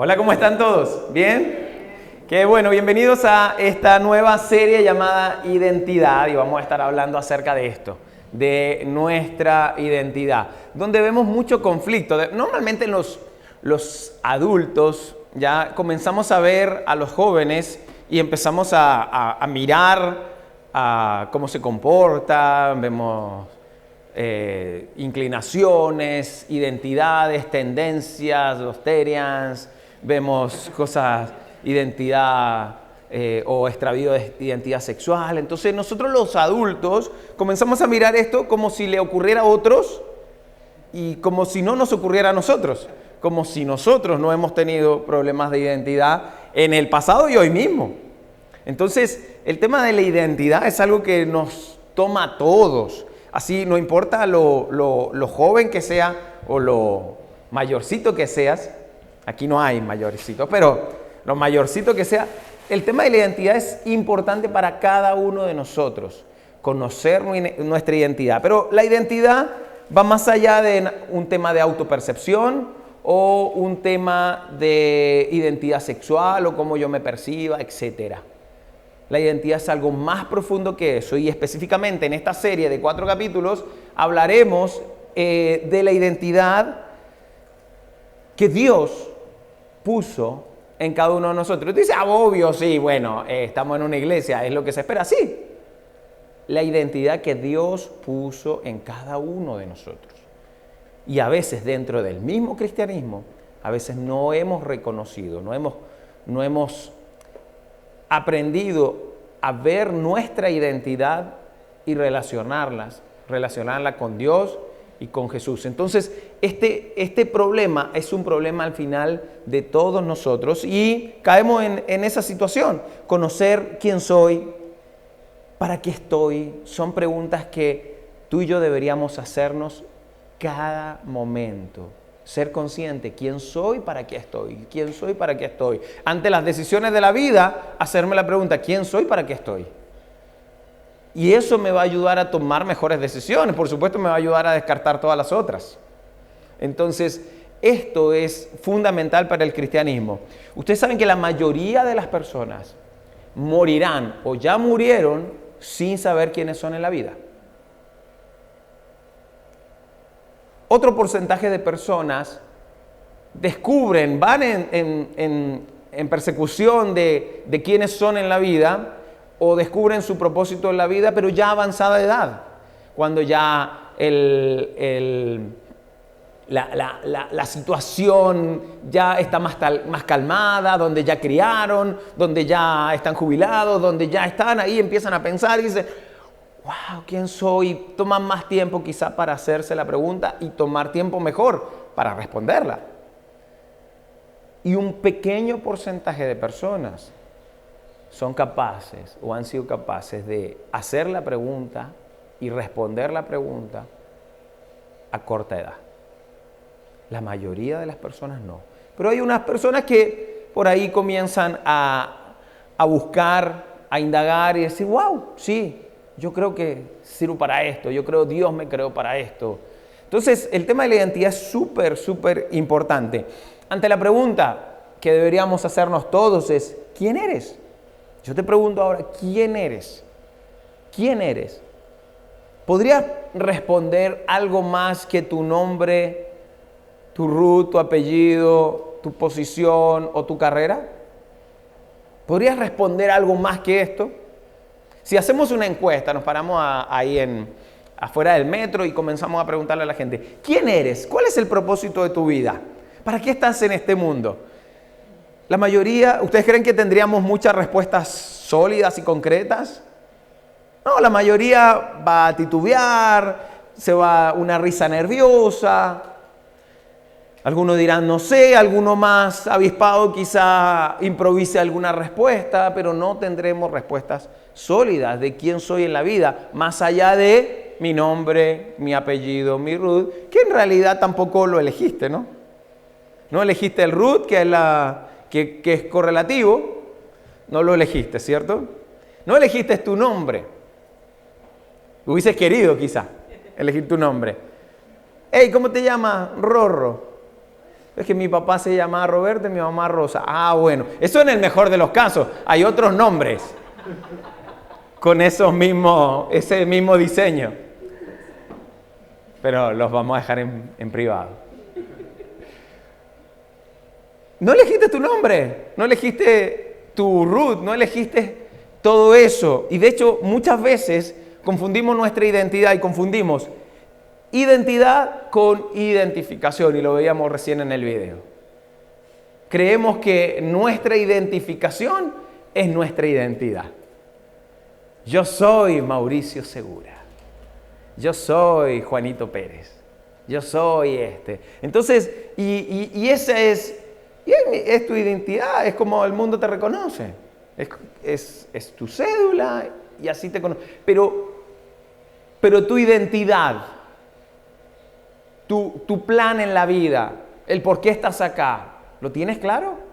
Hola, ¿cómo están todos? ¿Bien? Qué bueno, bienvenidos a esta nueva serie llamada Identidad y vamos a estar hablando acerca de esto, de nuestra identidad, donde vemos mucho conflicto. Normalmente los adultos ya comenzamos a ver a los jóvenes y empezamos a mirar cómo se comportan, vemos inclinaciones, identidades, tendencias, los terians, vemos cosas, identidad o extravío de identidad sexual. Entonces nosotros los adultos comenzamos a mirar esto como si le ocurriera a otros y como si no nos ocurriera a nosotros, como si nosotros no hemos tenido problemas de identidad en el pasado y hoy mismo. Entonces el tema de la identidad es algo que nos toma a todos. Así, no importa lo joven que sea o lo mayorcito que seas, aquí no hay mayorcito, pero lo mayorcito que sea, el tema de la identidad es importante para cada uno de nosotros, conocer nuestra identidad. Pero la identidad va más allá de un tema de autopercepción o un tema de identidad sexual o cómo yo me perciba, etcétera. La identidad es algo más profundo que eso y específicamente en esta serie de 4 capítulos hablaremos de la identidad que Dios puso en cada uno de nosotros. Tú dices, obvio, sí, bueno, estamos en una iglesia, es lo que se espera, sí. La identidad que Dios puso en cada uno de nosotros. Y a veces dentro del mismo cristianismo, a veces no hemos reconocido, no hemos aprendido a ver nuestra identidad y relacionarla con Dios y con Jesús. Entonces, este problema es un problema al final de todos nosotros y caemos en esa situación. Conocer quién soy, para qué estoy, son preguntas que tú y yo deberíamos hacernos cada momento. Ser consciente, ¿quién soy? ¿Para qué estoy? ¿Quién soy? ¿Para qué estoy? Ante las decisiones de la vida, hacerme la pregunta, ¿quién soy? ¿Para qué estoy? Y eso me va a ayudar a tomar mejores decisiones. Por supuesto, me va a ayudar a descartar todas las otras. Entonces, esto es fundamental para el cristianismo. Ustedes saben que la mayoría de las personas morirán o ya murieron sin saber quiénes son en la vida. Otro porcentaje de personas descubren, van en persecución de quiénes son en la vida o descubren su propósito en la vida, pero ya avanzada edad, cuando ya la situación ya está más calmada, donde ya criaron, donde ya están jubilados, donde ya están ahí, empiezan a pensar y dicen, wow, ¿quién soy? Toman más tiempo quizá para hacerse la pregunta y tomar tiempo mejor para responderla. Y un pequeño porcentaje de personas son capaces o han sido capaces de hacer la pregunta y responder la pregunta a corta edad. La mayoría de las personas no. Pero hay unas personas que por ahí comienzan a buscar, a indagar y decir, wow, sí, yo creo que sirvo para esto, yo creo Dios me creó para esto. Entonces, el tema de la identidad es súper importante. Ante la pregunta que deberíamos hacernos todos es, ¿quién eres? Yo te pregunto ahora, ¿quién eres? ¿Quién eres? ¿Podrías responder algo más que tu nombre, tu root, tu apellido, tu posición o tu carrera? ¿Podrías responder algo más que esto? Si hacemos una encuesta, nos paramos ahí afuera del metro y comenzamos a preguntarle a la gente, ¿quién eres? ¿Cuál es el propósito de tu vida? ¿Para qué estás en este mundo? La mayoría, ¿ustedes creen que tendríamos muchas respuestas sólidas y concretas? No, la mayoría va a titubear, se va una risa nerviosa. Algunos dirán, no sé, alguno más avispado quizá improvise alguna respuesta, pero no tendremos respuestas sólidas de quién soy en la vida, más allá de mi nombre, mi apellido, mi root, que en realidad tampoco lo elegiste, ¿no? No elegiste el root, que es correlativo, no lo elegiste, ¿cierto? No elegiste tu nombre. Hubieses querido quizá elegir tu nombre. Hey, ¿cómo te llamas? Rorro. Es que mi papá se llama Roberto y mi mamá Rosa. Ah, bueno, eso en el mejor de los casos. Hay otros nombres con ese mismo diseño. Pero los vamos a dejar en privado. No elegiste tu nombre, no elegiste tu root, no elegiste todo eso. Y de hecho, muchas veces confundimos nuestra identidad y confundimos identidad con identificación. Y lo veíamos recién en el video. Creemos que nuestra identificación es nuestra identidad. Yo soy Mauricio Segura. Yo soy Juanito Pérez. Yo soy este. Entonces, y esa es tu identidad, es como el mundo te reconoce. Es tu cédula y así te conoce. Pero tu identidad, tu plan en la vida, el por qué estás acá, ¿lo tienes claro?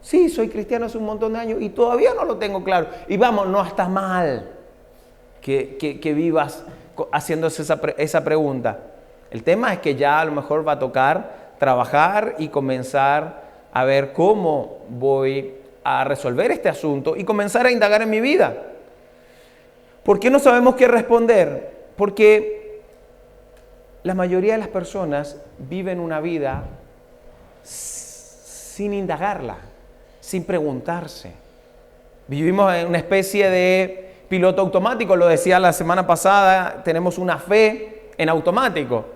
Sí, soy cristiano hace un montón de años y todavía no lo tengo claro. Y vamos, no está mal que vivas haciéndose esa pregunta. El tema es que ya a lo mejor va a tocar trabajar y comenzar a ver cómo voy a resolver este asunto y comenzar a indagar en mi vida. ¿Por qué no sabemos qué responder? Porque la mayoría de las personas viven una vida sin indagarla, sin preguntarse. Vivimos en una especie de piloto automático, lo decía la semana pasada, tenemos una fe en automático.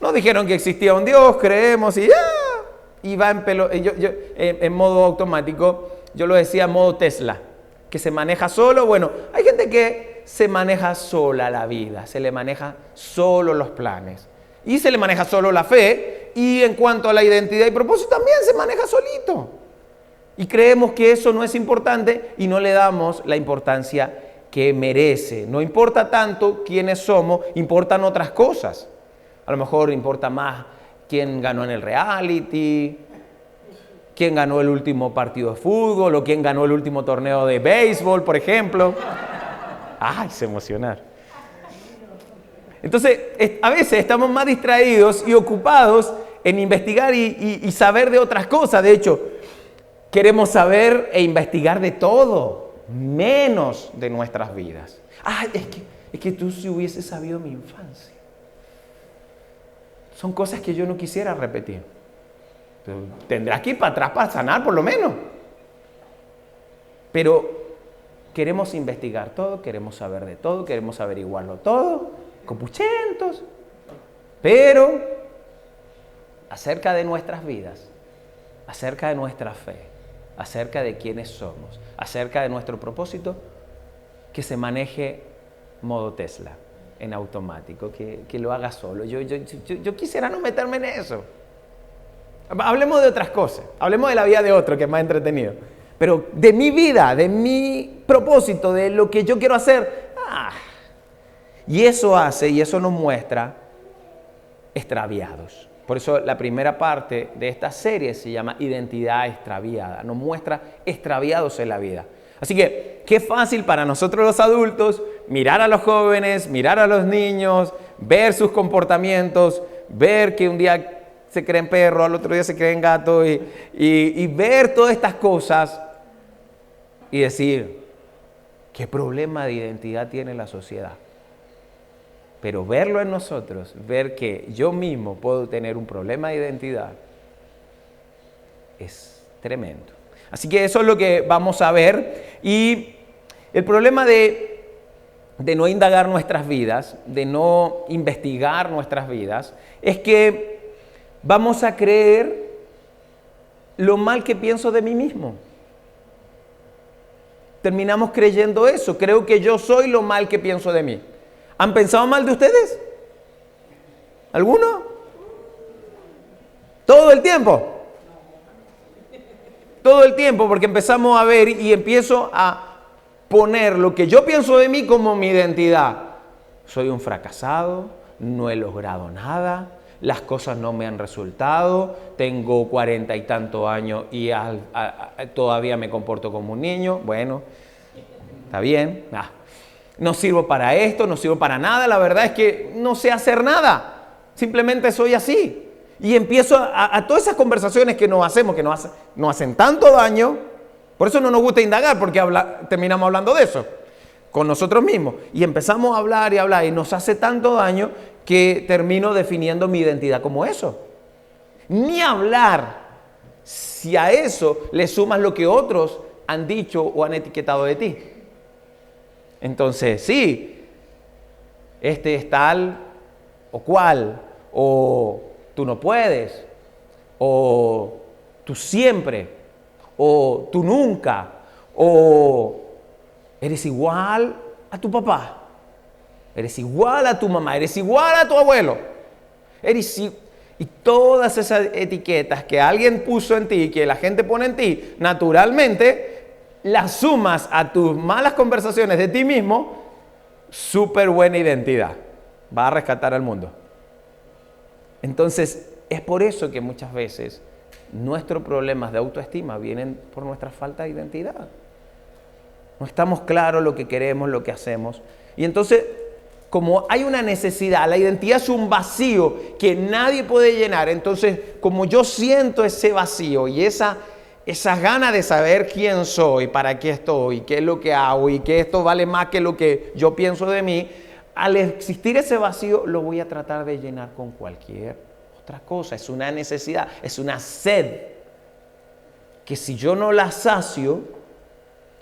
Nos dijeron que existía un Dios, creemos y va en modo automático. Yo lo decía en modo Tesla, que se maneja solo. Bueno, hay gente que se maneja sola la vida, se le maneja solo los planes y se le maneja solo la fe, y en cuanto a la identidad y propósito también se maneja solito. Y creemos que eso no es importante y no le damos la importancia que merece. No importa tanto quiénes somos, importan otras cosas. A lo mejor importa más quién ganó en el reality, quién ganó el último partido de fútbol o quién ganó el último torneo de béisbol, por ejemplo. ¡Ay, se emocionar! Entonces, a veces estamos más distraídos y ocupados en investigar y saber de otras cosas. De hecho, queremos saber e investigar de todo, menos de nuestras vidas. ¡Ay, es que tú si hubieses sabido mi infancia! Son cosas que yo no quisiera repetir. Pero tendrás que ir para atrás para sanar, por lo menos. Pero queremos investigar todo, queremos saber de todo, queremos averiguarlo todo, copuchentos. Pero acerca de nuestras vidas, acerca de nuestra fe, acerca de quiénes somos, acerca de nuestro propósito, que se maneje modo Tesla, en automático, que lo haga solo. Yo quisiera no meterme en eso. Hablemos de otras cosas, hablemos de la vida de otro, que es más entretenido. Pero de mi vida, de mi propósito, de lo que yo quiero hacer. Y eso nos muestra extraviados. Por eso la primera parte de esta serie se llama Identidad Extraviada. Nos muestra extraviados en la vida. Así que, qué fácil para nosotros los adultos mirar a los jóvenes, mirar a los niños, ver sus comportamientos, ver que un día se creen perro, al otro día se creen gato y ver todas estas cosas y decir, ¿qué problema de identidad tiene la sociedad? Pero verlo en nosotros, ver que yo mismo puedo tener un problema de identidad, es tremendo. Así que eso es lo que vamos a ver. Y el problema de no indagar nuestras vidas, de no investigar nuestras vidas, es que vamos a creer lo mal que pienso de mí mismo. Terminamos creyendo eso. Creo que yo soy lo mal que pienso de mí. ¿Han pensado mal de ustedes? ¿Alguno? ¿Todo el tiempo? Todo el tiempo, porque empezamos a ver y empiezo a poner lo que yo pienso de mí como mi identidad. Soy un fracasado, no he logrado nada, las cosas no me han resultado, tengo 40 y tantos años y todavía me comporto como un niño. Bueno, está bien. No sirvo para esto, no sirvo para nada. La verdad es que no sé hacer nada. Simplemente soy así. Y empiezo a todas esas conversaciones que nos hacemos, que nos hacen tanto daño. Por eso no nos gusta indagar, porque terminamos hablando de eso con nosotros mismos. Y empezamos a hablar y nos hace tanto daño que termino definiendo mi identidad como eso. Ni hablar si a eso le sumas lo que otros han dicho o han etiquetado de ti. Entonces, sí, este es tal o cual, o tú no puedes, o tú siempre, o tú nunca, o eres igual a tu papá, eres igual a tu mamá, eres igual a tu abuelo, y todas esas etiquetas que alguien puso en ti, que la gente pone en ti, naturalmente las sumas a tus malas conversaciones de ti mismo, súper buena identidad, va a rescatar al mundo. Entonces, es por eso que muchas veces nuestros problemas de autoestima vienen por nuestra falta de identidad. No estamos claros lo que queremos, lo que hacemos. Y entonces, como hay una necesidad, la identidad es un vacío que nadie puede llenar. Entonces, como yo siento ese vacío y esa gana de saber quién soy, para qué estoy, qué es lo que hago y que esto vale más que lo que yo pienso de mí, al existir ese vacío lo voy a tratar de llenar con cualquier otra cosa. Es una necesidad, es una sed que si yo no la sacio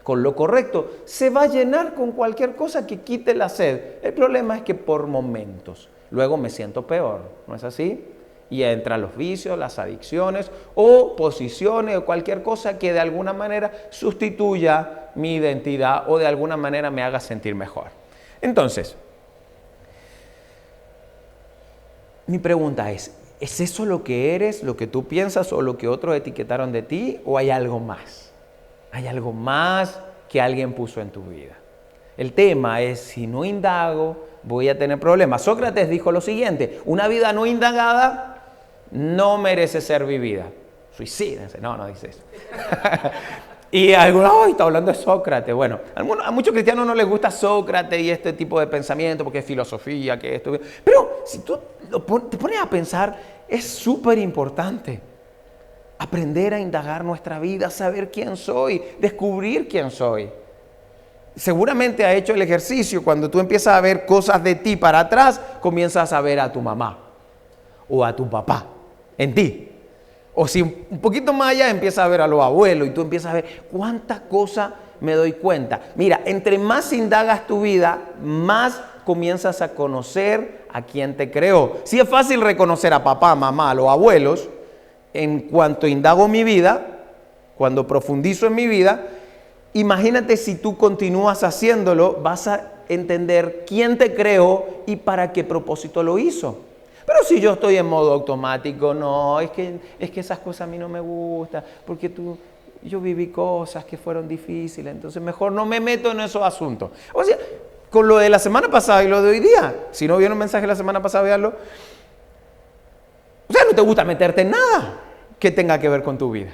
con lo correcto, se va a llenar con cualquier cosa que quite la sed. El problema es que por momentos, luego me siento peor, ¿no es así? Y entran los vicios, las adicciones o posiciones o cualquier cosa que de alguna manera sustituya mi identidad o de alguna manera me haga sentir mejor. Entonces, mi pregunta ¿es eso lo que eres, lo que tú piensas o lo que otros etiquetaron de ti o hay algo más? Hay algo más que alguien puso en tu vida. El tema es, si no indago, voy a tener problemas. Sócrates dijo lo siguiente: una vida no indagada no merece ser vivida. Suicídense. No dice eso. Y algunos, está hablando de Sócrates. Bueno, a muchos cristianos no les gusta Sócrates y este tipo de pensamiento porque es filosofía, que esto. Pero si tú te pones a pensar, es súper importante aprender a indagar nuestra vida, saber quién soy, descubrir quién soy. Seguramente ha hecho el ejercicio. Cuando tú empiezas a ver cosas de ti para atrás, comienzas a ver a tu mamá o a tu papá en ti. O si un poquito más allá empiezas a ver a los abuelos y tú empiezas a ver cuántas cosas me doy cuenta. Mira, entre más indagas tu vida, más comienzas a conocer a quién te creó. Sí es fácil reconocer a papá, mamá, a los abuelos. En cuanto indago mi vida, cuando profundizo en mi vida, imagínate si tú continúas haciéndolo, vas a entender quién te creó y para qué propósito lo hizo. Pero si yo estoy en modo automático, no, es que esas cosas a mí no me gustan, porque yo viví cosas que fueron difíciles, entonces mejor no me meto en esos asuntos. O sea, con lo de la semana pasada y lo de hoy día, si no vieron un mensaje la semana pasada, véanlo. O sea, no te gusta meterte en nada que tenga que ver con tu vida.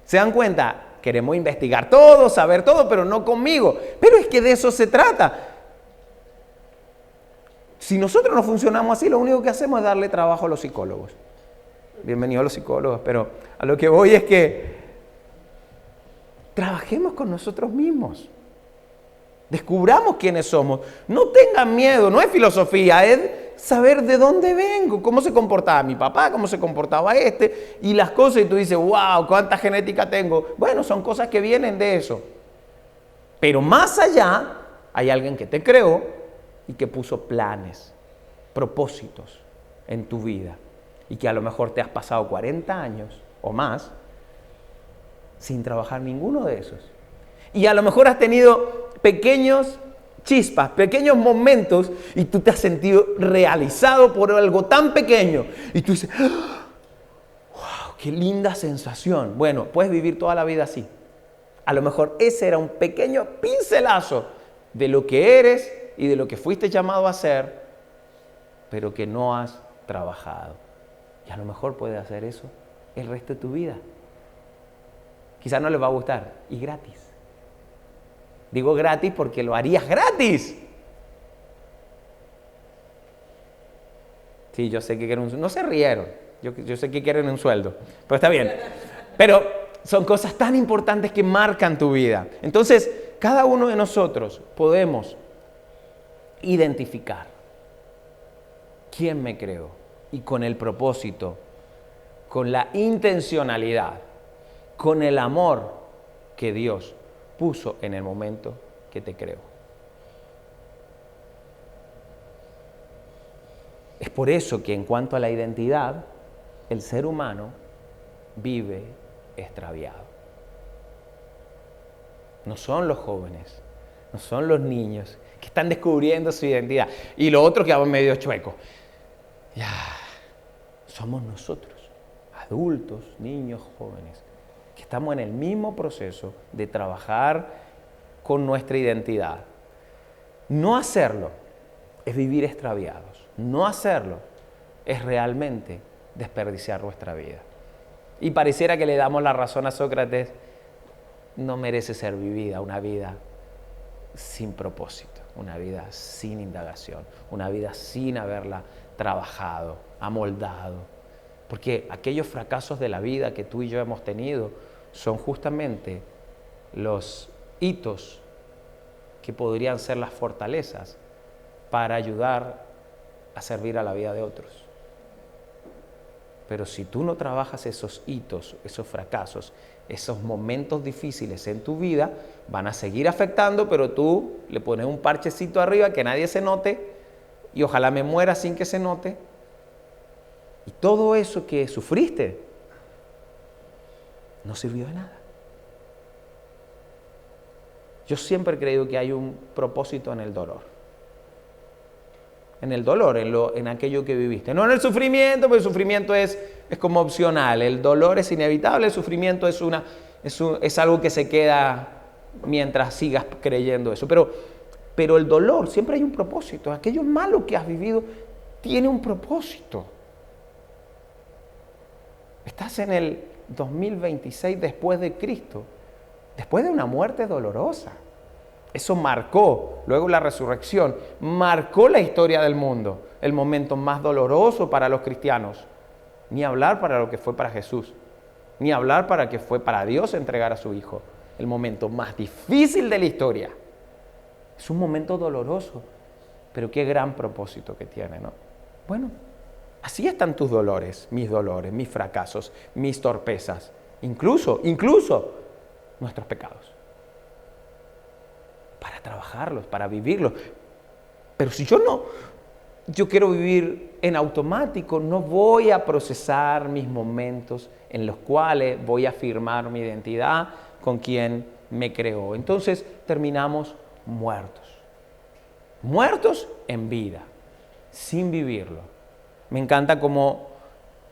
¿Se dan cuenta? Queremos investigar todo, saber todo, pero no conmigo. Pero es que de eso se trata. Si nosotros no funcionamos así, lo único que hacemos es darle trabajo a los psicólogos. Bienvenidos a los psicólogos, pero a lo que voy es que trabajemos con nosotros mismos. Descubramos quiénes somos. No tengan miedo, no es filosofía, es saber de dónde vengo, cómo se comportaba mi papá, cómo se comportaba y las cosas, y tú dices, wow, cuánta genética tengo. Bueno, son cosas que vienen de eso. Pero más allá, hay alguien que te creó y que puso planes, propósitos en tu vida y que a lo mejor te has pasado 40 años o más sin trabajar ninguno de esos. Y a lo mejor has tenido pequeños chispas, pequeños momentos y tú te has sentido realizado por algo tan pequeño y tú dices, wow, qué linda sensación. Bueno, puedes vivir toda la vida así. A lo mejor ese era un pequeño pincelazo de lo que eres y de lo que fuiste llamado a hacer, pero que no has trabajado. Y a lo mejor puedes hacer eso el resto de tu vida. Quizás no les va a gustar, y gratis. Digo gratis porque lo harías gratis. Sí, yo sé que quieren un sueldo. No se rieron. Yo sé que quieren un sueldo, pero está bien. Pero son cosas tan importantes que marcan tu vida. Entonces, cada uno de nosotros podemos identificar quién me creó y con el propósito, con la intencionalidad, con el amor que Dios puso en el momento que te creó. Es por eso que en cuanto a la identidad, el ser humano vive extraviado. No son los jóvenes, no son los niños que están descubriendo su identidad. Y lo otro que va medio chueco. Ya, somos nosotros, adultos, niños, jóvenes, que estamos en el mismo proceso de trabajar con nuestra identidad. No hacerlo es vivir extraviados. No hacerlo es realmente desperdiciar nuestra vida. Y pareciera que le damos la razón a Sócrates, no merece ser vivida una vida sin propósito, una vida sin indagación, una vida sin haberla trabajado, amoldado. Porque aquellos fracasos de la vida que tú y yo hemos tenido son justamente los hitos que podrían ser las fortalezas para ayudar a servir a la vida de otros. Pero si tú no trabajas esos hitos, esos fracasos, esos momentos difíciles en tu vida, van a seguir afectando, pero tú le pones un parchecito arriba que nadie se note y ojalá me muera sin que se note. Y todo eso que sufriste no sirvió de nada. Yo siempre he creído que hay un propósito en el dolor. En el dolor, en aquello que viviste. No en el sufrimiento, porque el sufrimiento es como opcional. El dolor es inevitable, el sufrimiento es algo que se queda mientras sigas creyendo eso. Pero el dolor, siempre hay un propósito. Aquello malo que has vivido tiene un propósito. Estás en el 2026 después de Cristo, después de una muerte dolorosa. Eso marcó, luego la resurrección, marcó la historia del mundo, el momento más doloroso para los cristianos. Ni hablar para lo que fue para Jesús, ni hablar para que fue para Dios entregar a su Hijo. El momento más difícil de la historia. Es un momento doloroso, pero qué gran propósito que tiene, ¿no? Bueno, así están tus dolores, mis fracasos, mis torpezas, incluso nuestros pecados. Para trabajarlos, para vivirlos. Pero si yo quiero vivir en automático, no voy a procesar mis momentos en los cuales voy a afirmar mi identidad con quien me creó. Entonces terminamos muertos. Muertos en vida, sin vivirlo. Me encanta como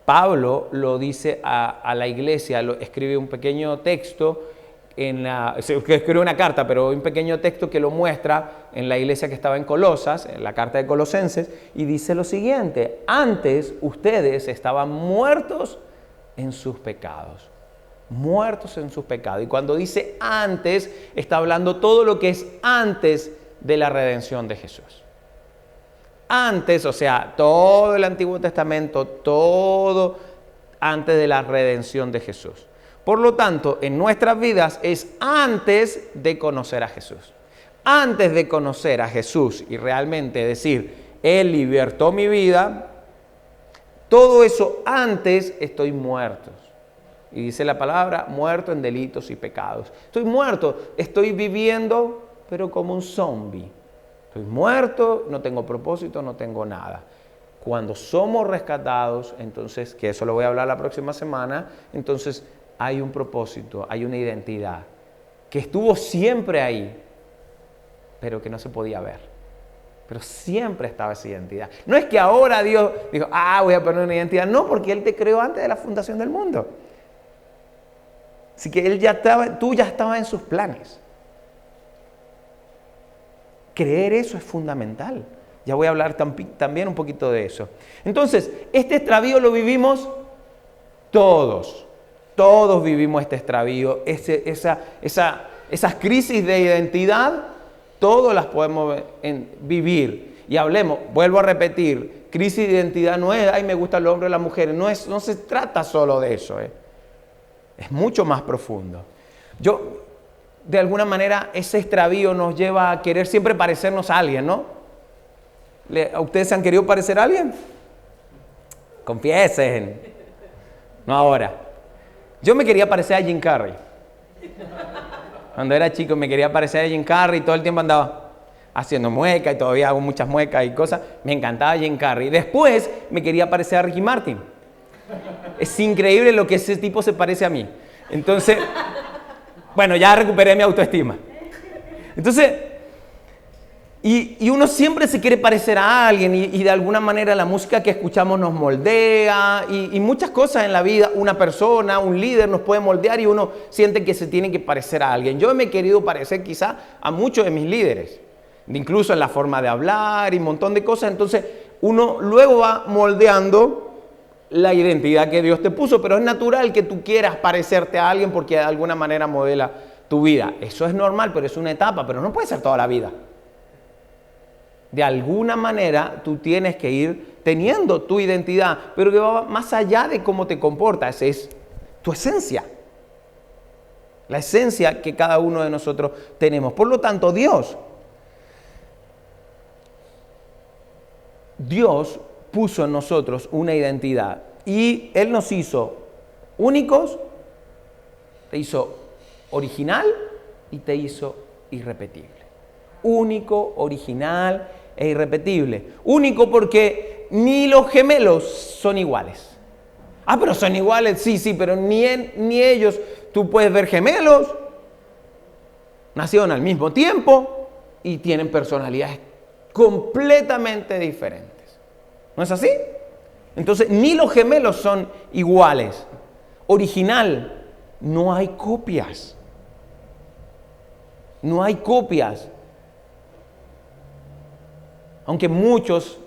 Pablo lo dice a la iglesia, escribe un pequeño texto, escribe una carta, pero un pequeño texto que lo muestra en la iglesia que estaba en Colosas, en la carta de Colosenses, y dice lo siguiente: antes ustedes estaban muertos en sus pecados. Muertos en sus pecados. Y cuando dice antes, está hablando todo lo que es antes de la redención de Jesús. Antes, o sea, todo el Antiguo Testamento, todo antes de la redención de Jesús. Por lo tanto, en nuestras vidas es antes de conocer a Jesús. Antes de conocer a Jesús y realmente decir, Él libertó mi vida, todo eso antes estoy muerto. Y dice la palabra, muerto en delitos y pecados. Estoy muerto, estoy viviendo, pero como un zombie. Estoy muerto, no tengo propósito, no tengo nada. Cuando somos rescatados, entonces, que eso lo voy a hablar la próxima semana, entonces hay un propósito, hay una identidad que estuvo siempre ahí, pero que no se podía ver. Pero siempre estaba esa identidad. No es que ahora Dios dijo, voy a poner una identidad. No, porque Él te creó antes de la fundación del mundo. Así que tú ya estabas en sus planes. Creer eso es fundamental. Ya voy a hablar también un poquito de eso. Entonces, este extravío lo vivimos todos. Todos vivimos este extravío, esas crisis de identidad, todos las podemos vivir. Y vuelvo a repetir, crisis de identidad no es, ay, me gustan los hombres y las mujeres. No se trata solo de eso. Es mucho más profundo. De alguna manera, ese extravío nos lleva a querer siempre parecernos a alguien, ¿no? ¿A ustedes se han querido parecer a alguien? Confiesen. No ahora. Yo me quería parecer a Jim Carrey. Cuando era chico me quería parecer a Jim Carrey y todo el tiempo andaba haciendo muecas y todavía hago muchas muecas y cosas. Me encantaba Jim Carrey. Después me quería parecer a Ricky Martin. Es increíble lo que ese tipo se parece a mí. Entonces, bueno, ya recuperé mi autoestima. Entonces, y uno siempre se quiere parecer a alguien y de alguna manera la música que escuchamos nos moldea y muchas cosas en la vida, una persona, un líder nos puede moldear y uno siente que se tiene que parecer a alguien. Yo me he querido parecer quizá a muchos de mis líderes, incluso en la forma de hablar y un montón de cosas. Entonces uno luego va moldeando la identidad que Dios te puso, pero es natural que tú quieras parecerte a alguien porque de alguna manera modela tu vida. Eso es normal, pero es una etapa, pero no puede ser toda la vida. De alguna manera tú tienes que ir teniendo tu identidad, pero que va más allá de cómo te comportas, es tu esencia. La esencia que cada uno de nosotros tenemos. Por lo tanto, Dios puso en nosotros una identidad y Él nos hizo únicos, te hizo original y te hizo irrepetible. Único, original e irrepetible. Único porque ni los gemelos son iguales. Ah, pero son iguales, sí, pero ni ellos. Tú puedes ver gemelos, nacieron al mismo tiempo y tienen personalidades completamente diferentes. ¿No es así? Entonces, ni los gemelos son iguales. Original, no hay copias. No hay copias. Aunque muchos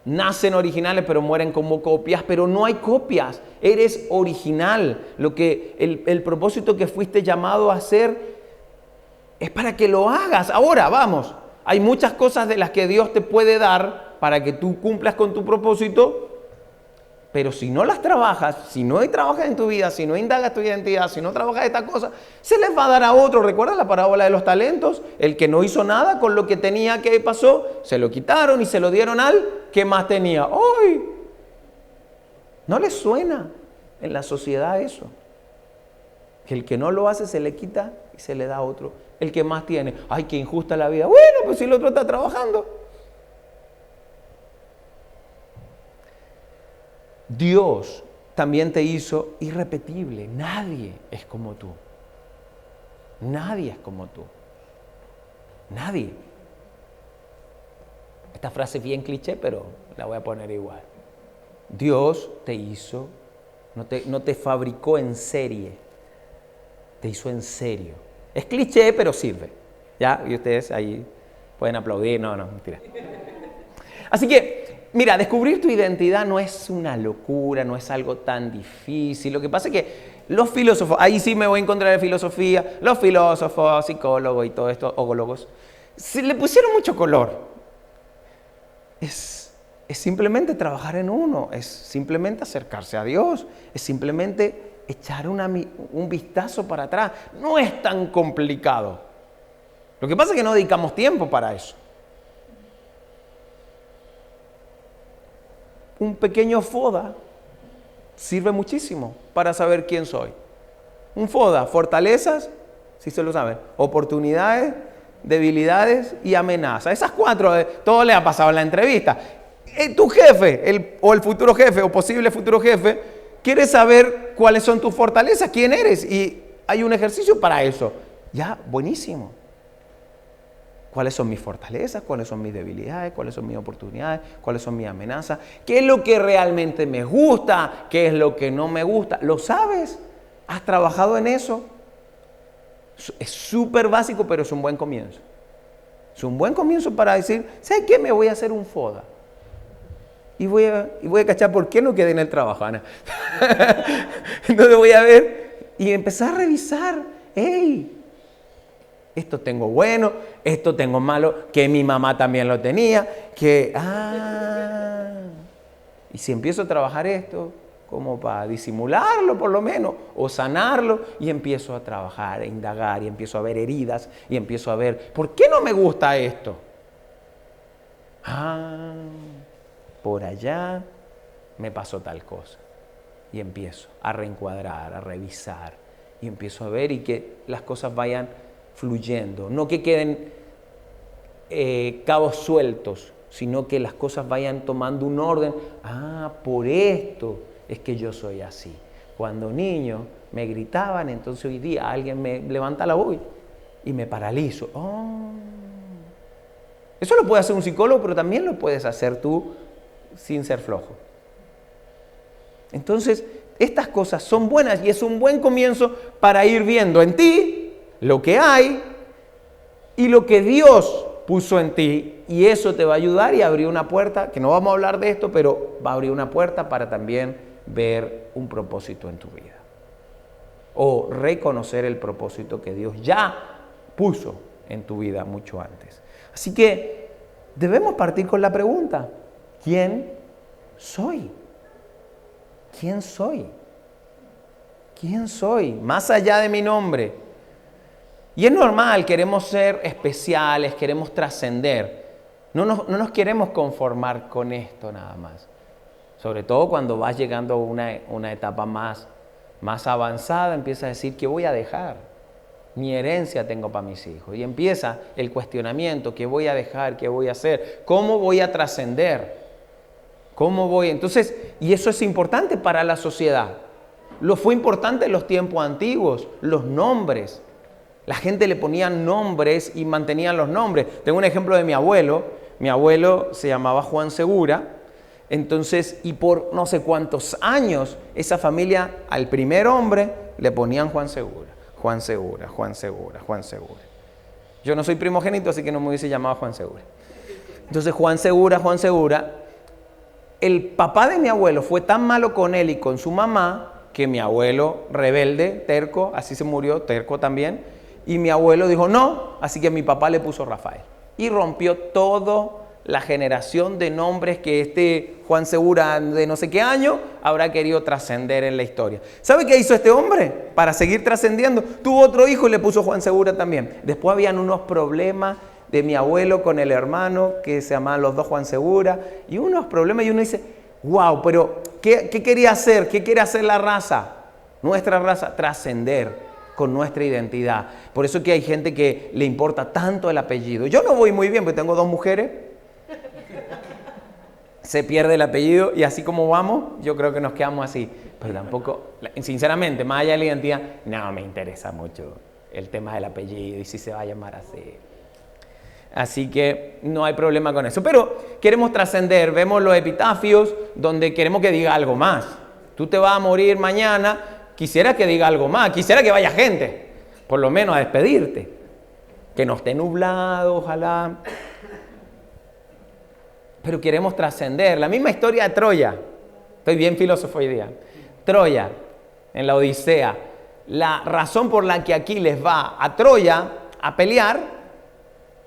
nacen originales pero mueren como copias, pero no hay copias. Eres original. Lo que el propósito que fuiste llamado a hacer es para que lo hagas. Ahora, vamos, hay muchas cosas de las que Dios te puede dar para que tú cumplas con tu propósito, pero si no las trabajas, si no trabajas en tu vida, si no indagas tu identidad, si no trabajas esta cosa, se les va a dar a otro. ¿Recuerdas la parábola de los talentos? El que no hizo nada con lo que tenía, ¿qué pasó? Se lo quitaron y se lo dieron al que más tenía. ¡Ay! ¿No les suena en la sociedad eso? Que el que no lo hace se le quita y se le da a otro. El que más tiene. ¡Ay, qué injusta la vida! Bueno, pues si el otro está trabajando. Dios también te hizo irrepetible. Nadie es como tú. Nadie es como tú. Nadie. Esta frase es bien cliché, pero la voy a poner igual. Dios te hizo, no te fabricó en serie. Te hizo en serio. Es cliché, pero sirve. ¿Ya? Y ustedes ahí pueden aplaudir. No, mentira. Así que, mira, descubrir tu identidad no es una locura, no es algo tan difícil. Lo que pasa es que los filósofos, ahí sí me voy a encontrar de filosofía, los filósofos, psicólogos y todo esto, ogólogos, le pusieron mucho color. Es simplemente trabajar en uno, es simplemente acercarse a Dios, es simplemente echar un vistazo para atrás. No es tan complicado. Lo que pasa es que no dedicamos tiempo para eso. Un pequeño FODA sirve muchísimo para saber quién soy. Un FODA, fortalezas, si se lo saben, oportunidades, debilidades y amenazas. Esas 4, todo le ha pasado en la entrevista. Tu jefe, o el futuro jefe, o posible futuro jefe, quiere saber cuáles son tus fortalezas, quién eres, y hay un ejercicio para eso. Ya, buenísimo. ¿Cuáles son mis fortalezas? ¿Cuáles son mis debilidades? ¿Cuáles son mis oportunidades? ¿Cuáles son mis amenazas? ¿Qué es lo que realmente me gusta? ¿Qué es lo que no me gusta? ¿Lo sabes? ¿Has trabajado en eso? Es súper básico, pero es un buen comienzo. Es un buen comienzo para decir, ¿sabes qué? Me voy a hacer un FODA. Y voy a cachar por qué no quedé en el trabajo, Ana. Entonces voy a ver y empezar a revisar. ¡Hey! Esto tengo bueno, esto tengo malo, que mi mamá también lo tenía, que... Y si empiezo a trabajar esto, como para disimularlo por lo menos, o sanarlo, y empiezo a trabajar, a indagar, y empiezo a ver heridas, y empiezo a ver, ¿por qué no me gusta esto? Por allá me pasó tal cosa. Y empiezo a reencuadrar, a revisar, y empiezo a ver y que las cosas vayan fluyendo, no que queden cabos sueltos, sino que las cosas vayan tomando un orden. Por esto es que yo soy así. Cuando niño me gritaban, entonces hoy día alguien me levanta la voz y me paralizo. Eso lo puede hacer un psicólogo, pero también lo puedes hacer tú sin ser flojo. Entonces, estas cosas son buenas y es un buen comienzo para ir viendo en ti lo que hay y lo que Dios puso en ti, y eso te va a ayudar y abrir una puerta, que no vamos a hablar de esto, pero va a abrir una puerta para también ver un propósito en tu vida o reconocer el propósito que Dios ya puso en tu vida mucho antes. Así que debemos partir con la pregunta: ¿quién soy? ¿Quién soy? ¿Quién soy? Más allá de mi nombre. Y es normal, queremos ser especiales, queremos trascender. No nos queremos conformar con esto nada más. Sobre todo cuando vas llegando a una etapa más avanzada, empiezas a decir, ¿qué voy a dejar? Mi herencia tengo para mis hijos. Y empieza el cuestionamiento, ¿qué voy a dejar? ¿Qué voy a hacer? ¿Cómo voy a trascender? ¿Cómo voy? Entonces, y eso es importante para la sociedad. Lo fue importante en los tiempos antiguos, los nombres. La gente le ponía nombres y mantenían los nombres. Tengo un ejemplo de mi abuelo. Mi abuelo se llamaba Juan Segura. Entonces, y por no sé cuántos años, esa familia al primer hombre le ponían Juan Segura, Juan Segura, Juan Segura, Juan Segura. Yo no soy primogénito, así que no me hubiese llamado Juan Segura. Entonces, Juan Segura, Juan Segura. El papá de mi abuelo fue tan malo con él y con su mamá que mi abuelo, rebelde, terco, así se murió, terco también, y mi abuelo dijo no, así que mi papá le puso Rafael. Y rompió toda la generación de nombres que este Juan Segura de no sé qué año habrá querido trascender en la historia. ¿Sabe qué hizo este hombre para seguir trascendiendo? Tuvo otro hijo y le puso Juan Segura también. Después habían unos problemas de mi abuelo con el hermano, que se llamaban los dos Juan Segura, y unos problemas, y uno dice, wow, pero ¿qué quería hacer? ¿Qué quiere hacer la raza? Nuestra raza, trascender con nuestra identidad. Por eso es que hay gente que le importa tanto el apellido. Yo no voy muy bien, porque tengo 2 mujeres, se pierde el apellido, y así como vamos, yo creo que nos quedamos así. Pero tampoco, sinceramente, más allá de la identidad, no me interesa mucho el tema del apellido, y si se va a llamar así. Así que no hay problema con eso. Pero queremos trascender. Vemos los epitafios donde queremos que diga algo más. Tú te vas a morir mañana. Quisiera que diga algo más. Quisiera que vaya gente, por lo menos a despedirte. Que no esté nublado, ojalá. Pero queremos trascender. La misma historia de Troya. Estoy bien filósofo hoy día. Troya, en la Odisea. La razón por la que Aquiles va a Troya a pelear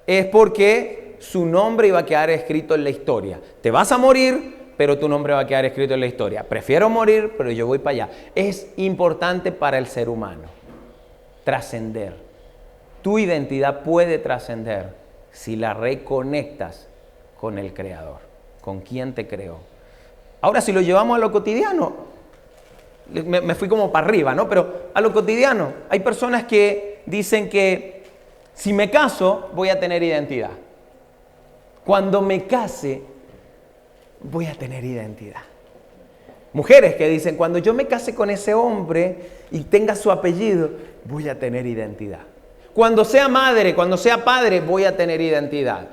es porque su nombre iba a quedar escrito en la historia. Te vas a morir, pero tu nombre va a quedar escrito en la historia. Prefiero morir, pero yo voy para allá. Es importante para el ser humano trascender. Tu identidad puede trascender si la reconectas con el Creador, con quien te creó. Ahora, si lo llevamos a lo cotidiano, me fui como para arriba, ¿no? Pero a lo cotidiano, hay personas que dicen que si me caso, voy a tener identidad. Cuando me case, voy a tener identidad. Mujeres que dicen, cuando yo me case con ese hombre y tenga su apellido, voy a tener identidad. Cuando sea madre, cuando sea padre, voy a tener identidad.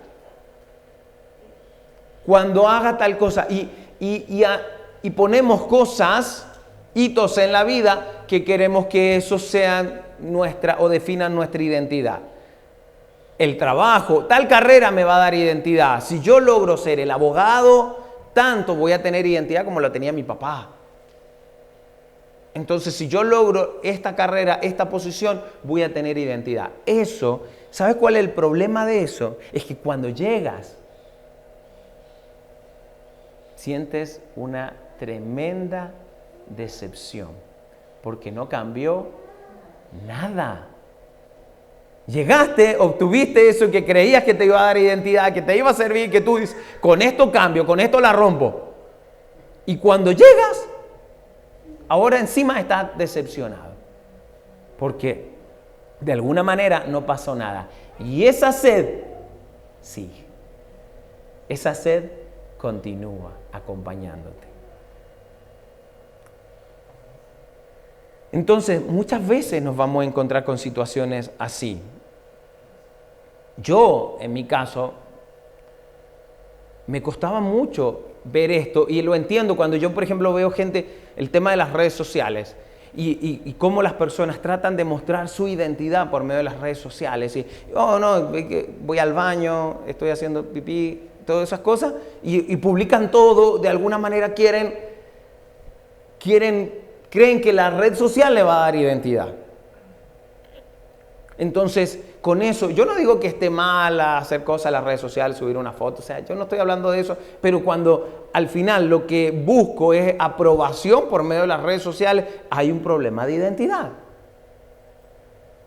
Cuando haga tal cosa. Y ponemos cosas, hitos en la vida, que queremos que eso sean nuestra o definan nuestra identidad. El trabajo, tal carrera me va a dar identidad. Si yo logro ser el abogado, tanto voy a tener identidad como la tenía mi papá. Entonces, si yo logro esta carrera, esta posición, voy a tener identidad. Eso, ¿sabes cuál es el problema de eso? Es que cuando llegas, sientes una tremenda decepción, porque no cambió nada. Llegaste, obtuviste eso que creías que te iba a dar identidad, que te iba a servir, que tú dices, con esto cambio, con esto la rompo. Y cuando llegas, ahora encima estás decepcionado, porque de alguna manera no pasó nada. Y esa sed sigue. Esa sed continúa acompañándote. Entonces, muchas veces nos vamos a encontrar con situaciones así. Yo, en mi caso, me costaba mucho ver esto, y lo entiendo cuando yo, por ejemplo, veo gente, el tema de las redes sociales, y cómo las personas tratan de mostrar su identidad por medio de las redes sociales. Y, oh, no, voy al baño, estoy haciendo pipí, todas esas cosas, y publican todo, de alguna manera creen que la red social le va a dar identidad. Entonces, con eso, yo no digo que esté mal hacer cosas en las redes sociales, subir una foto, o sea, yo no estoy hablando de eso, pero cuando al final lo que busco es aprobación por medio de las redes sociales, hay un problema de identidad.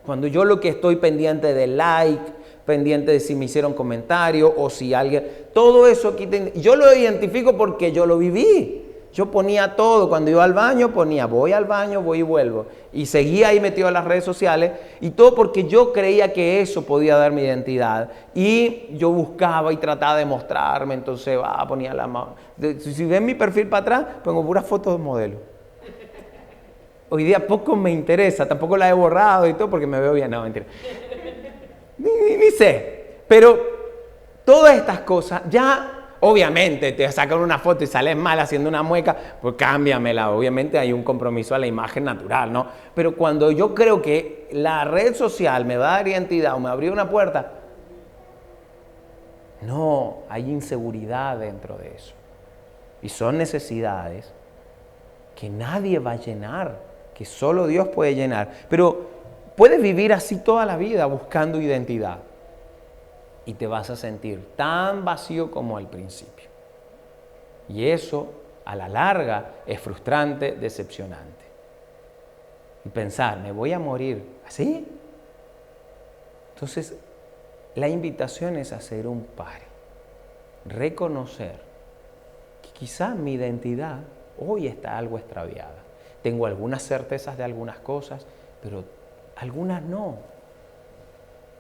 Cuando yo lo que estoy pendiente de like, pendiente de si me hicieron comentario o si alguien, todo eso aquí, yo lo identifico porque yo lo viví. Yo ponía todo, cuando iba al baño ponía voy al baño, voy y vuelvo. Y seguía ahí metido en las redes sociales y todo porque yo creía que eso podía dar mi identidad. Y yo buscaba y trataba de mostrarme, entonces ponía la mano. Si ven mi perfil para atrás, pongo puras fotos de modelo. Hoy día poco me interesa, tampoco la he borrado y todo porque me veo bien, no, mentira. Ni sé, pero todas estas cosas ya... Obviamente, te sacan una foto y sales mal haciendo una mueca, pues cámbiamela. Obviamente hay un compromiso a la imagen natural, ¿no? Pero cuando yo creo que la red social me va a dar identidad o me abrió una puerta, no, hay inseguridad dentro de eso. Y son necesidades que nadie va a llenar, que solo Dios puede llenar. Pero puedes vivir así toda la vida buscando identidad. Y te vas a sentir tan vacío como al principio. Y eso, a la larga, es frustrante, decepcionante. Y pensar, ¿me voy a morir así? Entonces, la invitación es hacer un pare. Reconocer que quizá mi identidad hoy está algo extraviada. Tengo algunas certezas de algunas cosas, pero algunas no.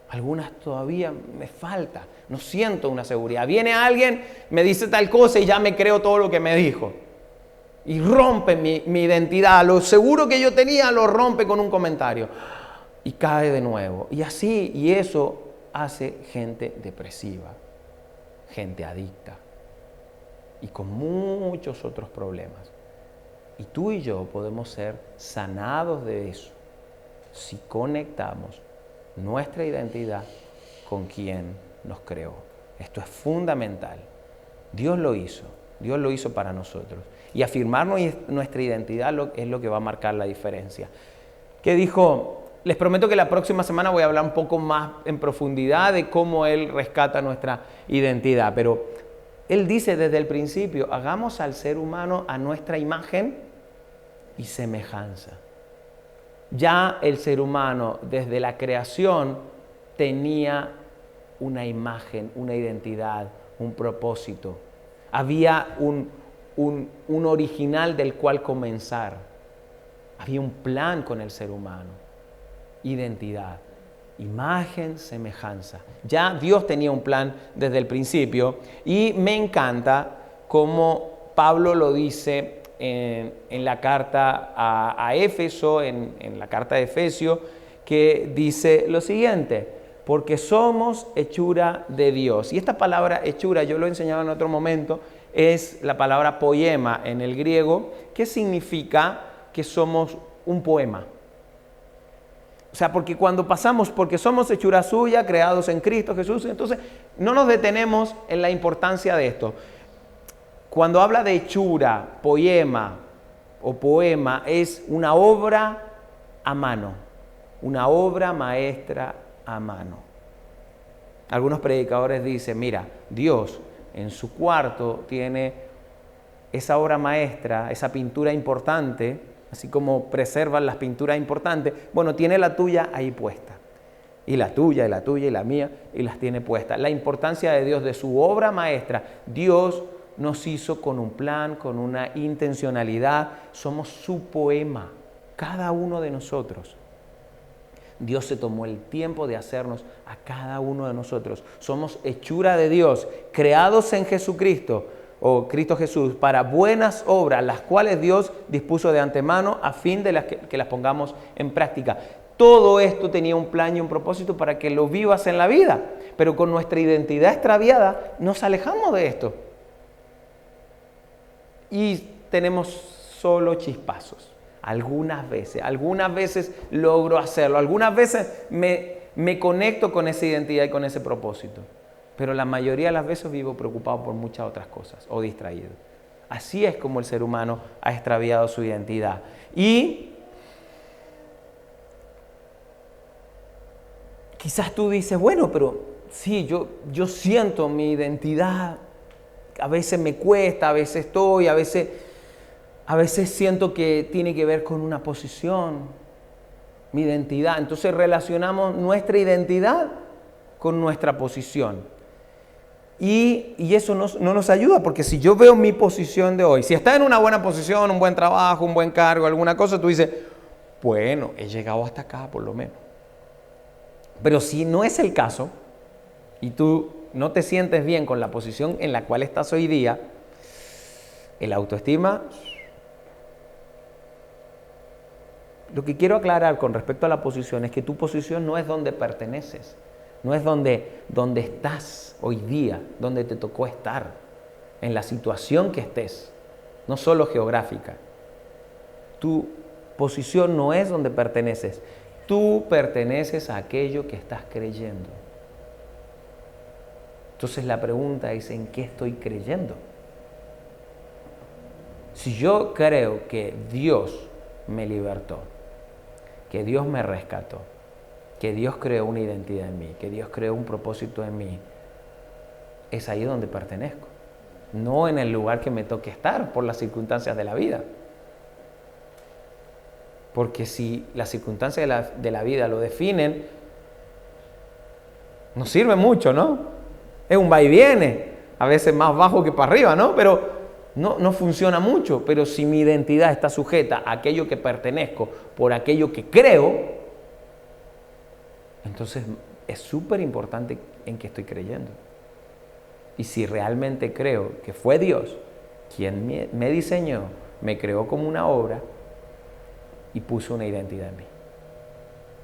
Algunas todavía me falta, no siento una seguridad. Viene alguien, me dice tal cosa y ya me creo todo lo que me dijo. Y rompe mi identidad, lo seguro que yo tenía lo rompe con un comentario. Y cae de nuevo. Y así, y eso hace gente depresiva, gente adicta y con muchos otros problemas. Y tú y yo podemos ser sanados de eso si conectamos nuestra identidad con quien nos creó. Esto es fundamental. Dios lo hizo para nosotros. Y afirmar nuestra identidad es lo que va a marcar la diferencia. ¿Qué dijo? Les prometo que la próxima semana voy a hablar un poco más en profundidad de cómo Él rescata nuestra identidad. Pero Él dice desde el principio, hagamos al ser humano a nuestra imagen y semejanza. Ya el ser humano desde la creación tenía una imagen, una identidad, un propósito. Había un original del cual comenzar. Había un plan con el ser humano. Identidad, imagen, semejanza. Ya Dios tenía un plan desde el principio y me encanta cómo Pablo lo dice en la carta a Éfeso, en la carta de Efesios, que dice lo siguiente: porque somos hechura de Dios. Y esta palabra hechura, yo lo he enseñado en otro momento, es la palabra poema en el griego, que significa que somos un poema. O sea, porque porque somos hechura suya, creados en Cristo Jesús, entonces no nos detenemos en la importancia de esto. Cuando habla de hechura, poema o poema es una obra a mano, una obra maestra a mano. Algunos predicadores dicen, mira, Dios en su cuarto tiene esa obra maestra, esa pintura importante, así como preservan las pinturas importantes, bueno, tiene la tuya ahí puesta. Y la tuya, y la tuya, y la mía, y las tiene puestas. La importancia de Dios, de su obra maestra. Dios nos hizo con un plan, con una intencionalidad. Somos su poema, cada uno de nosotros. Dios se tomó el tiempo de hacernos a cada uno de nosotros. Somos hechura de Dios, creados en Jesucristo, o Cristo Jesús, para buenas obras, las cuales Dios dispuso de antemano a fin de que las pongamos en práctica. Todo esto tenía un plan y un propósito para que lo vivas en la vida, pero con nuestra identidad extraviada nos alejamos de esto. Y tenemos solo chispazos. Algunas veces logro hacerlo, algunas veces me conecto con esa identidad y con ese propósito, pero la mayoría de las veces vivo preocupado por muchas otras cosas o distraído. Así es como el ser humano ha extraviado su identidad. Y quizás tú dices, bueno, pero sí, yo siento mi identidad, a veces me cuesta, a veces estoy, a veces siento que tiene que ver con una posición, mi identidad. Entonces relacionamos nuestra identidad con nuestra posición. Y eso no nos ayuda, porque si yo veo mi posición de hoy, si estás en una buena posición, un buen trabajo, un buen cargo, alguna cosa, tú dices, bueno, he llegado hasta acá por lo menos. Pero si no es el caso, y tú no te sientes bien con la posición en la cual estás hoy día, el autoestima. Lo que quiero aclarar con respecto a la posición es que tu posición no es donde perteneces, no es donde estás hoy día, donde te tocó estar, en la situación que estés, no solo geográfica. Tu posición no es donde perteneces, tú perteneces a aquello que estás creyendo. Entonces la pregunta es, ¿en qué estoy creyendo? Si yo creo que Dios me libertó, que Dios me rescató, que Dios creó una identidad en mí, que Dios creó un propósito en mí, es ahí donde pertenezco, no en el lugar que me toque estar por las circunstancias de la vida. Porque si las circunstancias de la vida lo definen, no sirve mucho, ¿no? Es un va y viene, a veces más bajo que para arriba, ¿no? Pero no funciona mucho. Pero si mi identidad está sujeta a aquello que pertenezco por aquello que creo, entonces es súper importante en qué estoy creyendo. Y si realmente creo que fue Dios quien me diseñó, me creó como una obra y puso una identidad en mí.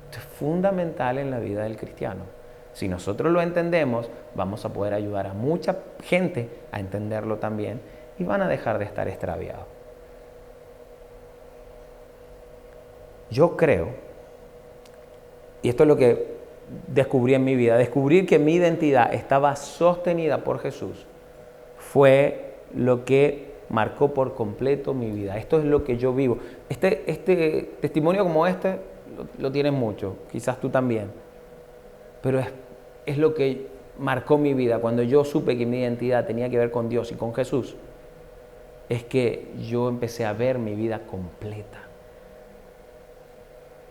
Esto es fundamental en la vida del cristiano. Si nosotros lo entendemos, vamos a poder ayudar a mucha gente a entenderlo también y van a dejar de estar extraviados. Yo creo, y esto es lo que descubrí en mi vida, descubrir que mi identidad estaba sostenida por Jesús fue lo que marcó por completo mi vida. Esto es lo que yo vivo. Este testimonio como este lo tienen muchos, quizás tú también, pero es lo que marcó mi vida. Cuando yo supe que mi identidad tenía que ver con Dios y con Jesús, es que yo empecé a ver mi vida completa.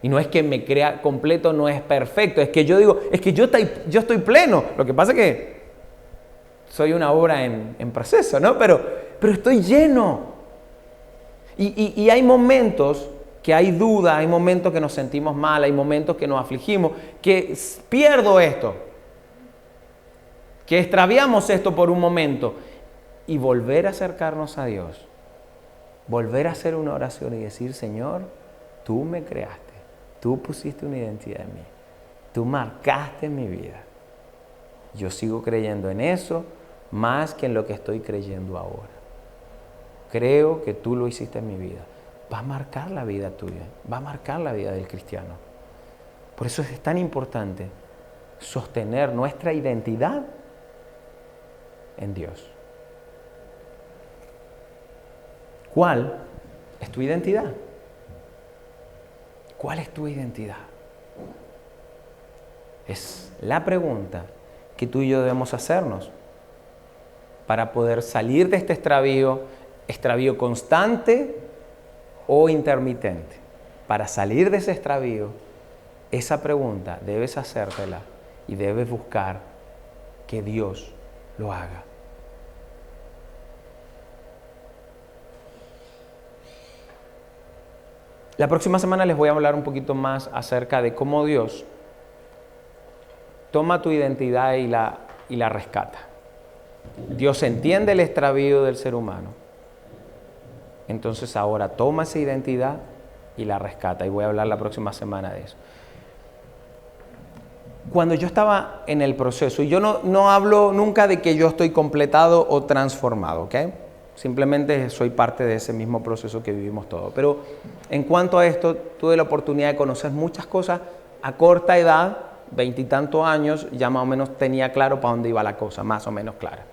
Y no es que me crea completo, no es perfecto, es que yo digo, es que yo estoy pleno. Lo que pasa es que soy una obra en proceso, ¿no? Pero estoy lleno. Y hay momentos que hay duda, hay momentos que nos sentimos mal, hay momentos que nos afligimos, que pierdo esto, que extraviamos esto por un momento. Y volver a acercarnos a Dios, volver a hacer una oración y decir, Señor, tú me creaste. Tú pusiste una identidad en mí. Tú marcaste mi vida. Yo sigo creyendo en eso más que en lo que estoy creyendo ahora. Creo que tú lo hiciste en mi vida. Va a marcar la vida tuya. Va a marcar la vida del cristiano. Por eso es tan importante sostener nuestra identidad en Dios. ¿Cuál es tu identidad. ¿Cuál es tu identidad? Es la pregunta que tú y yo debemos hacernos para poder salir de este extravío constante o intermitente. Para salir de ese extravío, esa pregunta debes hacértela y debes buscar que Dios lo haga. La próxima semana les voy a hablar un poquito más acerca de cómo Dios toma tu identidad y la rescata. Dios entiende el extravío del ser humano. Entonces ahora toma esa identidad y la rescata. Y voy a hablar la próxima semana de eso. Cuando yo estaba en el proceso, y yo no hablo nunca de que yo estoy completado o transformado, ¿ok? Simplemente soy parte de ese mismo proceso que vivimos todos. Pero en cuanto a esto, tuve la oportunidad de conocer muchas cosas a corta edad, 20 y tantos años, ya más o menos tenía claro para dónde iba la cosa, más o menos clara.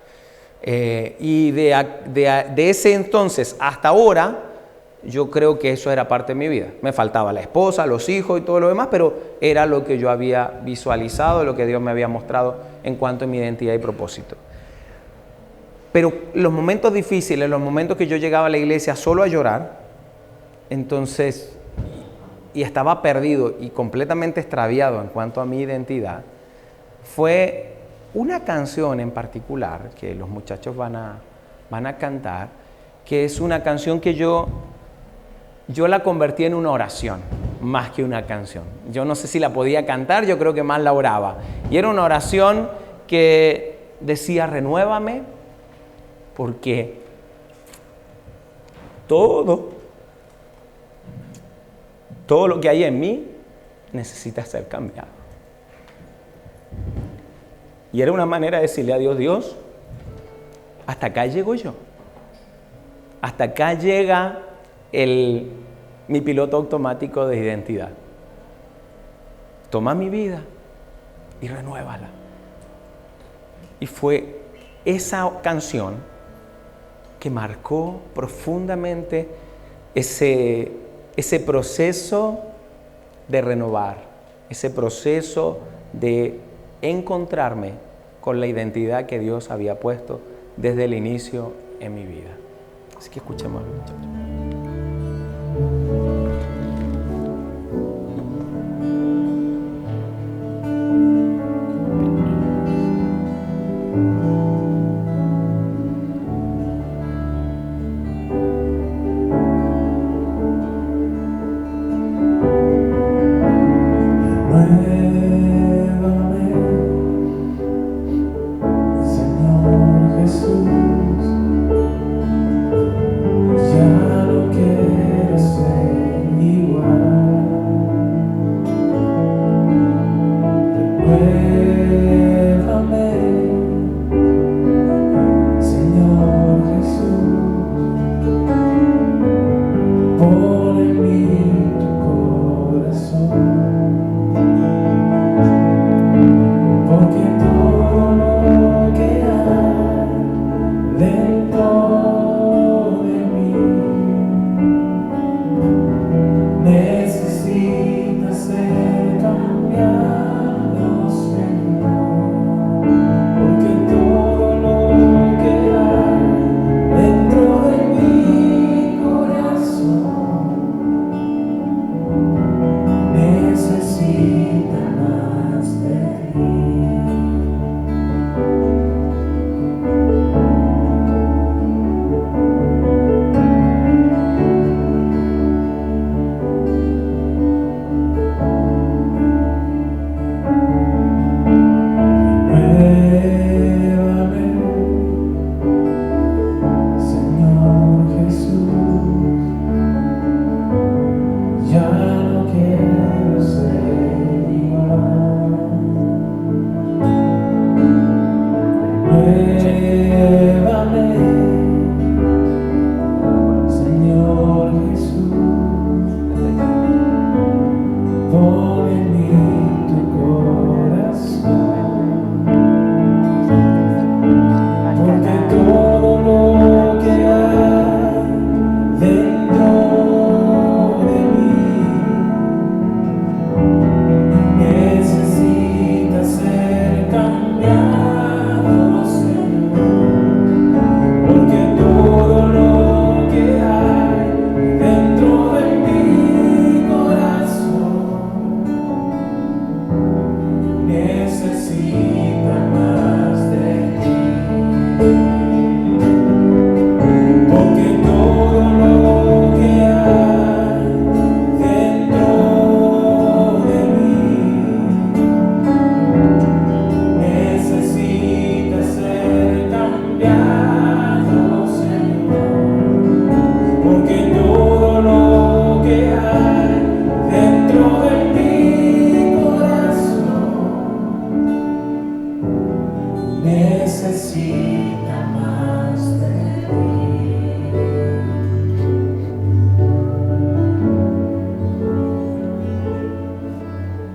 Y de ese entonces hasta ahora, yo creo que eso era parte de mi vida. Me faltaba la esposa, los hijos y todo lo demás, pero era lo que yo había visualizado, lo que Dios me había mostrado en cuanto a mi identidad y propósito. Pero los momentos difíciles, los momentos que yo llegaba a la iglesia solo a llorar, entonces, y estaba perdido y completamente extraviado en cuanto a mi identidad, fue una canción en particular que los muchachos van a cantar, que es una canción que yo la convertí en una oración, más que una canción. Yo no sé si la podía cantar, yo creo que más la oraba. Y era una oración que decía, renuévame, porque todo lo que hay en mí necesita ser cambiado. Y era una manera de decirle a Dios, Dios, hasta acá llego yo. Hasta acá llega mi piloto automático de identidad. Toma mi vida y renuévala. Y fue esa canción que marcó profundamente ese proceso de renovar, ese proceso de encontrarme con la identidad que Dios había puesto desde el inicio en mi vida. Así que escuchemos, muchachos. Pon en mí tu corazón.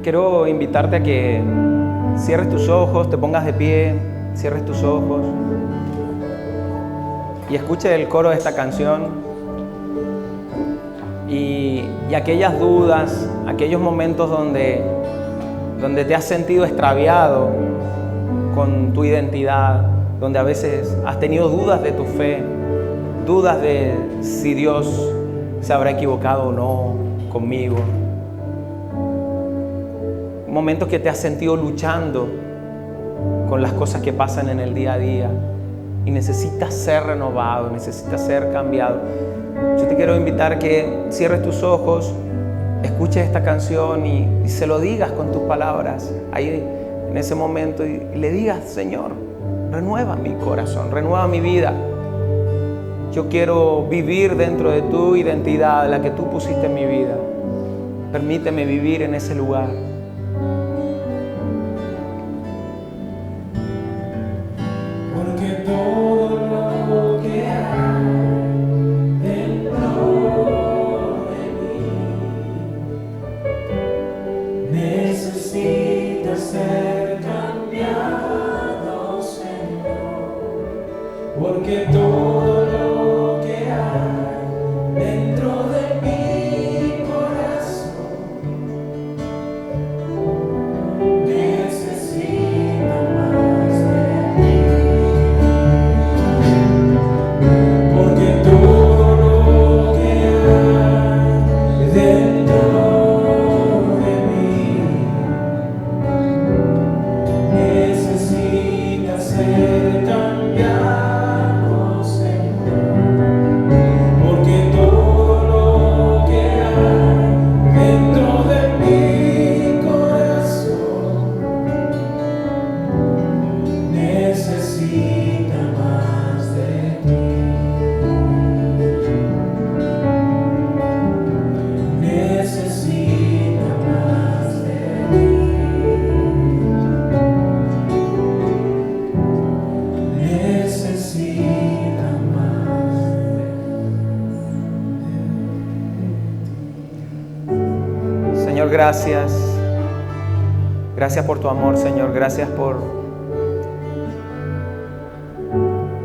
quiero invitarte a que cierres tus ojos, te pongas de pie, cierres tus ojos y escuche el coro de esta canción. Y aquellas dudas, aquellos momentos donde te has sentido extraviado con tu identidad, donde a veces has tenido dudas de tu fe, dudas de si Dios se habrá equivocado o no conmigo. Momentos que te has sentido luchando con las cosas que pasan en el día a día y necesitas ser renovado, necesitas ser cambiado. Yo te quiero invitar a que cierres tus ojos, escuches esta canción y se lo digas con tus palabras ahí en ese momento y le digas: Señor, renueva mi corazón, renueva mi vida. Yo quiero vivir dentro de tu identidad, la que tú pusiste en mi vida. Permíteme vivir en ese lugar. Porque todo lo que hay necesita ser cambiado, Señor, porque todo lo que hay dentro de mi corazón necesita más de ti, porque todo lo que hay dentro ser cambiado, Señor, porque todo lo que hay dentro de mi corazón necesita más de ti, necesita más de ti. Señor, gracias. Gracias por tu amor, Señor. Gracias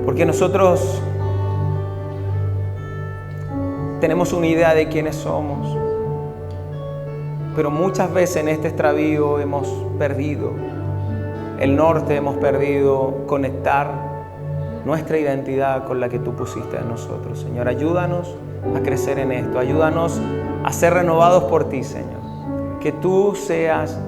porque nosotros tenemos una idea de quiénes somos, pero muchas veces en este extravío hemos perdido el norte, hemos perdido conectar nuestra identidad con la que tú pusiste en nosotros. Señor, ayúdanos a crecer en esto. Ayúdanos a ser renovados por ti, Señor. Que tú seas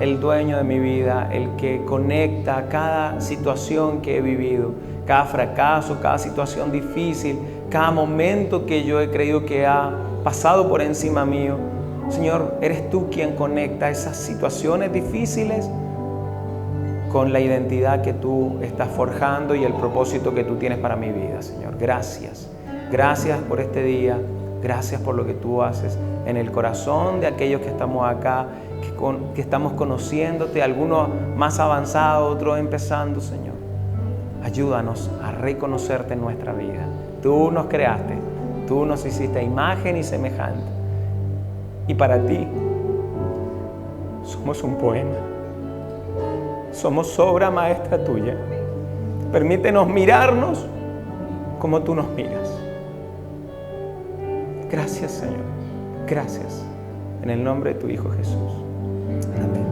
el dueño de mi vida, el que conecta cada situación que he vivido, cada fracaso, cada situación difícil, cada momento que yo he creído que ha pasado por encima mío. Señor, eres tú quien conecta esas situaciones difíciles con la identidad que tú estás forjando y el propósito que tú tienes para mi vida, Señor. Gracias. Gracias por este día. Gracias por lo que tú haces en el corazón de aquellos que estamos acá, que estamos conociéndote, algunos más avanzados, otros empezando, Señor. Ayúdanos a reconocerte en nuestra vida. Tú nos creaste, tú nos hiciste a imagen y semejante. Y para ti somos un poema. Somos obra maestra tuya. Permítenos mirarnos como tú nos miras. Gracias, Señor. Gracias. En el nombre de tu Hijo Jesús. Amén.